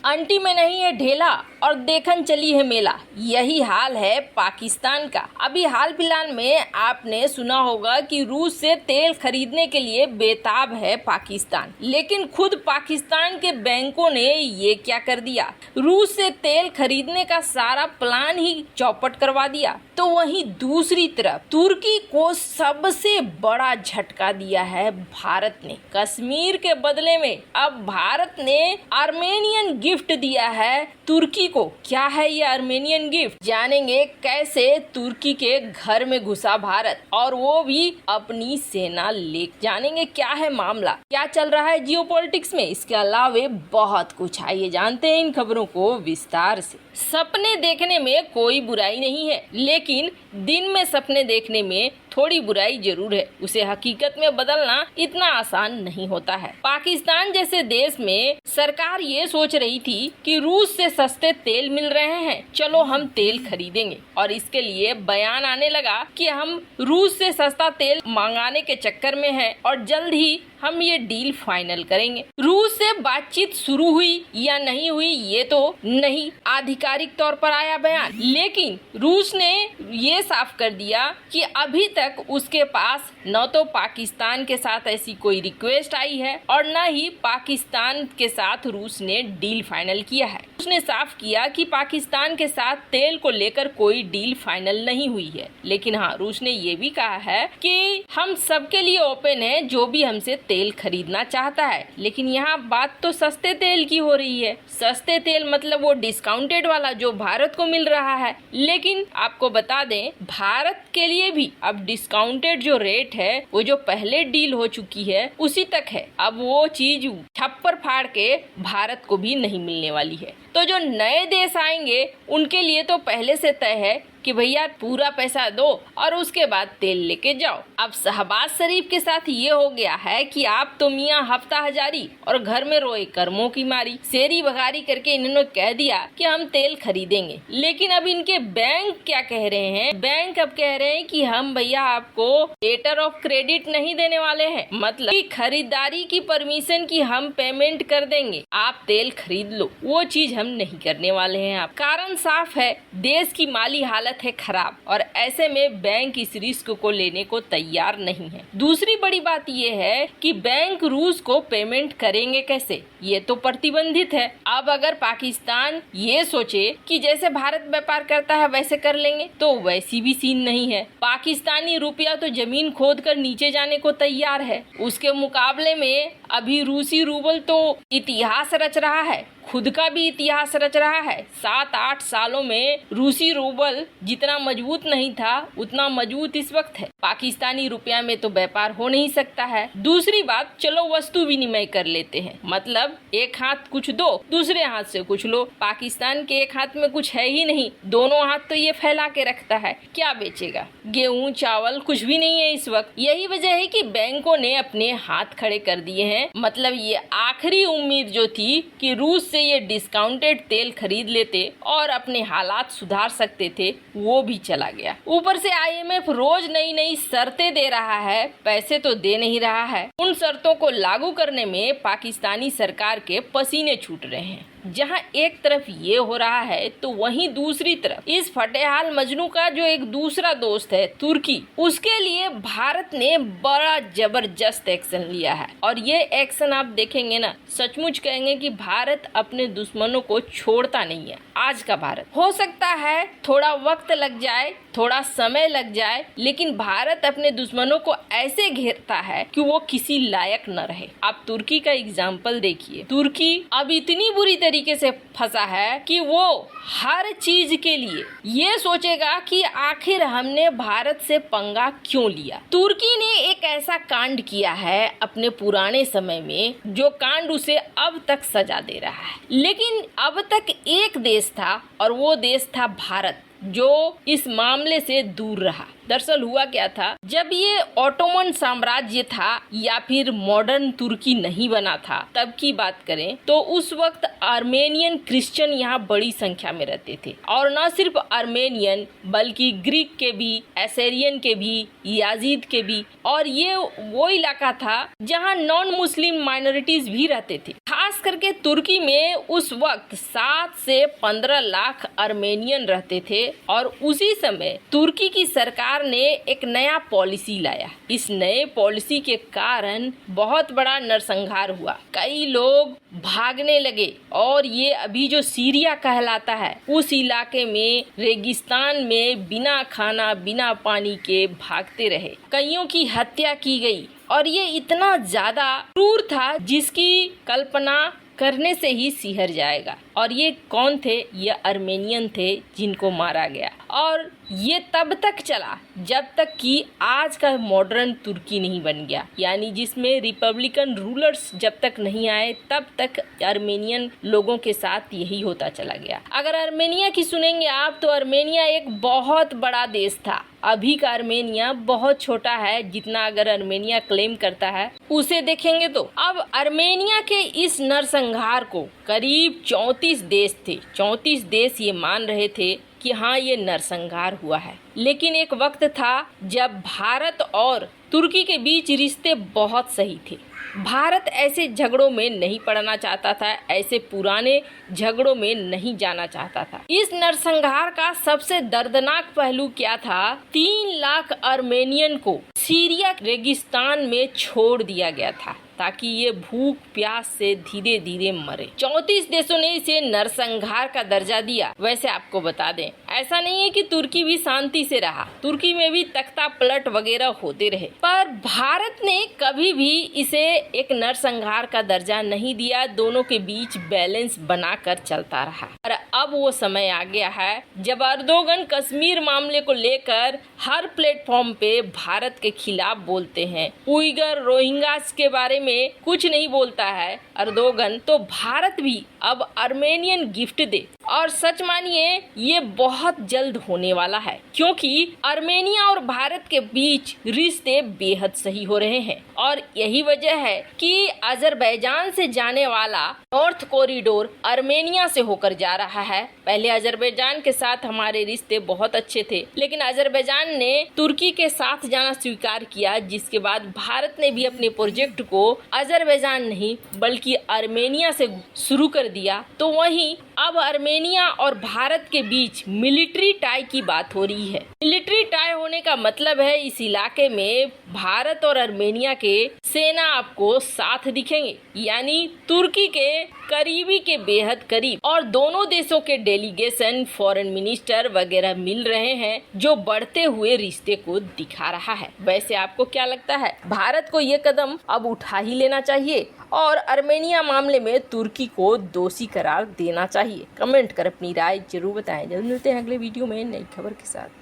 Aunty में नहीं है ढेला और देखन चली है मेला। यही हाल है पाकिस्तान का। अभी हाल फिलहाल में आपने सुना होगा कि रूस से तेल खरीदने के लिए बेताब है पाकिस्तान, लेकिन खुद पाकिस्तान के बैंकों ने ये क्या कर दिया, रूस से तेल खरीदने का सारा प्लान ही चौपट करवा दिया। तो वहीं दूसरी तरफ तुर्की को सबसे बड़ा झटका दिया है भारत ने। कश्मीर के बदले में अब भारत ने आर्मेनियन गिफ्ट दिया है तुर्की को। क्या है ये आर्मेनियन गिफ्ट, जानेंगे कैसे तुर्की के घर में घुसा भारत और वो भी अपनी सेना ले। जानेंगे क्या है मामला, क्या चल रहा है जियोपॉलिटिक्स में। इसके अलावा बहुत कुछ, आइए जानते हैं इन खबरों को विस्तार से। सपने देखने में कोई बुराई नहीं है, लेकिन दिन में सपने देखने में थोड़ी बुराई जरूर है। उसे हकीकत में बदलना इतना आसान नहीं होता है। पाकिस्तान जैसे देश में सरकार ये सोच रही थी कि रूस से सस्ते तेल मिल रहे हैं, चलो हम तेल खरीदेंगे, और इसके लिए बयान आने लगा कि हम रूस से सस्ता तेल मंगाने के चक्कर में हैं और जल्द ही हम ये डील फाइनल करेंगे। रूस से बातचीत शुरू हुई या नहीं हुई ये तो नहीं आधिकारिक तौर पर आया बयान, लेकिन रूस ने ये साफ कर दिया कि अभी तक उसके पास न तो पाकिस्तान के साथ ऐसी कोई रिक्वेस्ट आई है और न ही पाकिस्तान के साथ रूस ने डील फाइनल किया है। उसने साफ किया कि पाकिस्तान के साथ तेल को लेकर कोई डील फाइनल नहीं हुई है, लेकिन हाँ, रूस ने ये भी कहा है कि हम सबके लिए ओपन है जो भी हमसे तेल खरीदना चाहता है। लेकिन यहाँ बात तो सस्ते तेल की हो रही है। सस्ते तेल मतलब वो डिस्काउंटेड वाला जो भारत को मिल रहा है। लेकिन आपको बता दें, भारत के लिए भी अब डिस्काउंटेड जो रेट है वो जो पहले डील हो चुकी है उसी तक है। अब वो चीज छप्पर फाड़ के भारत को भी नहीं मिलने वाली है। तो जो नए देश आएंगे उनके लिए तो पहले से तय है कि भैया पूरा पैसा दो और उसके बाद तेल लेके जाओ। अब शहबाज शरीफ के साथ ये हो गया है कि आप तो मियाँ हफ्ता हजारी और घर में रोए कर्मों की मारी। शेरी बगारी करके इन्होंने कह दिया कि हम तेल खरीदेंगे, लेकिन अब इनके बैंक क्या कह रहे हैं, बैंक अब कह रहे हैं कि हम भैया आपको लेटर ऑफ क्रेडिट नहीं देने वाले हैं, मतलब कि खरीदारी की परमिशन की हम पेमेंट कर देंगे, आप तेल खरीद लो, वो चीज हम नहीं करने वाले हैं। आप कारण साफ है, देश की माली हालत है खराब और ऐसे में बैंक इस रिस्क को लेने को तैयार नहीं है। दूसरी बड़ी बात ये है कि बैंक रूस को पेमेंट करेंगे कैसे, ये तो प्रतिबंधित है। अब अगर पाकिस्तान ये सोचे कि जैसे भारत व्यापार करता है वैसे कर लेंगे तो वैसी भी सीन नहीं है। पाकिस्तानी रुपया तो जमीन खोद कर नीचे जाने को तैयार है। उसके मुकाबले में अभी रूसी रूबल तो इतिहास रच रहा है, खुद का भी इतिहास रच रहा है। 7-8 सालों में रूसी रूबल जितना मजबूत नहीं था उतना मजबूत इस वक्त है। पाकिस्तानी रुपया में तो व्यापार हो नहीं सकता है। दूसरी बात, चलो वस्तु विनिमय कर लेते हैं, मतलब एक हाथ कुछ दो दूसरे हाथ से कुछ लो। पाकिस्तान के एक हाथ में कुछ है ही नहीं, दोनों हाथ तो ये फैला के रखता है, क्या बेचेगा। गेहूं चावल कुछ भी नहीं है इस वक्त। यही वजह है कि बैंकों ने अपने हाथ खड़े कर दिए हैं। मतलब ये आखिरी उम्मीद जो थी कि रूस से ये डिस्काउंटेड तेल खरीद लेते और अपने हालात सुधार सकते थे, वो भी चला गया। ऊपर से IMF रोज नई नई शर्तें दे रहा है, पैसे तो दे नहीं रहा है। उन शर्तों को लागू करने में पाकिस्तानी सरकार के पसीने छूट रहे हैं। जहां एक तरफ ये हो रहा है तो वहीं दूसरी तरफ इस फटेहाल मजनू का जो एक दूसरा दोस्त है तुर्की, उसके लिए भारत ने बड़ा जबरदस्त एक्शन लिया है। और ये एक्शन आप देखेंगे ना, सचमुच कहेंगे कि भारत अपने दुश्मनों को छोड़ता नहीं है। आज का भारत, हो सकता है थोड़ा वक्त लग जाए, थोड़ा समय लग जाए, लेकिन भारत अपने दुश्मनों को ऐसे घेरता है कि वो किसी लायक न रहे। आप तुर्की का एग्जाम्पल देखिए। तुर्की अब इतनी बुरी तरीके से फंसा है कि वो हर चीज के लिए ये सोचेगा कि आखिर हमने भारत से पंगा क्यों लिया। तुर्की ने एक ऐसा कांड किया है अपने पुराने समय में जो कांड उसे अब तक सजा दे रहा है। लेकिन अब तक एक देश था और वो देश था भारत, जो इस मामले से दूर रहा। दरअसल हुआ क्या था, जब ये ऑटोमन साम्राज्य था या फिर मॉडर्न तुर्की नहीं बना था तब की बात करें तो उस वक्त आर्मेनियन क्रिश्चियन यहाँ बड़ी संख्या में रहते थे। और न सिर्फ आर्मेनियन बल्कि ग्रीक के भी, एसेरियन के भी, याजीद के भी। और ये वो इलाका था जहाँ नॉन मुस्लिम माइनॉरिटीज भी रहते थे। खास करके तुर्की में उस वक्त 7 से 15 लाख आर्मेनियन रहते थे। और उसी समय तुर्की की सरकार ने एक नया पॉलिसी लाया। इस नए पॉलिसी के कारण बहुत बड़ा नरसंहार हुआ, कई लोग भागने लगे और ये अभी जो सीरिया कहलाता है उस इलाके में रेगिस्तान में बिना खाना बिना पानी के भागते रहे। कईयों की हत्या की गई और ये इतना ज्यादा क्रूर था जिसकी कल्पना करने से ही सिहर जाएगा। और ये कौन थे? ये आर्मेनियन थे जिनको मारा गया। और ये तब तक चला जब तक कि आज का मॉडर्न तुर्की नहीं बन गया, यानी जिसमें रिपब्लिकन रूलर्स जब तक नहीं आए तब तक आर्मेनियन लोगों के साथ यही होता चला गया। अगर आर्मेनिया की सुनेंगे आप तो आर्मेनिया एक बहुत बड़ा देश था। अभी का आर्मेनिया बहुत छोटा है, जितना अगर आर्मेनिया क्लेम करता है उसे देखेंगे तो। अब आर्मेनिया के इस नरसंहार को करीब 34 देश थे, 34 देश ये मान रहे थे कि हाँ ये नरसंहार हुआ है। लेकिन एक वक्त था जब भारत और तुर्की के बीच रिश्ते बहुत सही थे। भारत ऐसे झगड़ों में नहीं पड़ना चाहता था, ऐसे पुराने झगड़ों में नहीं जाना चाहता था। इस नरसंहार का सबसे दर्दनाक पहलू क्या था? 3 लाख आर्मेनियन को सीरिया रेगिस्तान में छोड़ दिया गया था ताकि ये भूख प्यास से धीरे धीरे मरे। 34 देशों ने इसे नरसंहार का दर्जा दिया। वैसे आपको बता दें, ऐसा नहीं है कि तुर्की भी शांति से रहा, तुर्की में भी तख्ता पलट वगैरह होते रहे, पर भारत ने कभी भी इसे एक नरसंहार का दर्जा नहीं दिया। दोनों के बीच बैलेंस बनाकर चलता रहा। और अब वो समय आ गया है जब अर्दोगन कश्मीर मामले को लेकर हर प्लेटफॉर्म पे भारत के खिलाफ बोलते हैं। उइगर रोहिंग्यास के बारे में कुछ नहीं बोलता है अर्दोगन, तो भारत भी अब आर्मेनियन गिफ्ट दे। और सच मानिए ये बहुत जल्द होने वाला है, क्योंकि आर्मेनिया और भारत के बीच रिश्ते बेहद सही हो रहे हैं। और यही वजह है कि अजरबैजान से जाने वाला नॉर्थ कॉरिडोर आर्मेनिया से होकर जा रहा है। पहले अजरबैजान के साथ हमारे रिश्ते बहुत अच्छे थे, लेकिन अजरबैजान ने तुर्की के साथ जाना स्वीकार किया, जिसके बाद भारत ने भी अपने प्रोजेक्ट को अजरबैजान नहीं बल्कि आर्मेनिया से शुरू कर दिया। तो वहीं अब आर्मेनिया और भारत के बीच मिलिट्री टाई की बात हो रही है। मिलिट्री टाई होने का मतलब है इस इलाके में भारत और आर्मेनिया के सेना आपको साथ दिखेंगे, यानी तुर्की के करीबी के बेहद करीब। और दोनों देशों के डेलीगेशन, फॉरेन मिनिस्टर वगैरह मिल रहे हैं, जो बढ़ते हुए रिश्ते को दिखा रहा है। वैसे आपको क्या लगता है? भारत को ये कदम अब उठा ही लेना चाहिए और आर्मेनिया मामले में तुर्की को दोषी करार देना चाहिए? कमेंट कर अपनी राय जरूर बताएं। जल्द मिलते हैं अगले वीडियो में नई खबर के साथ।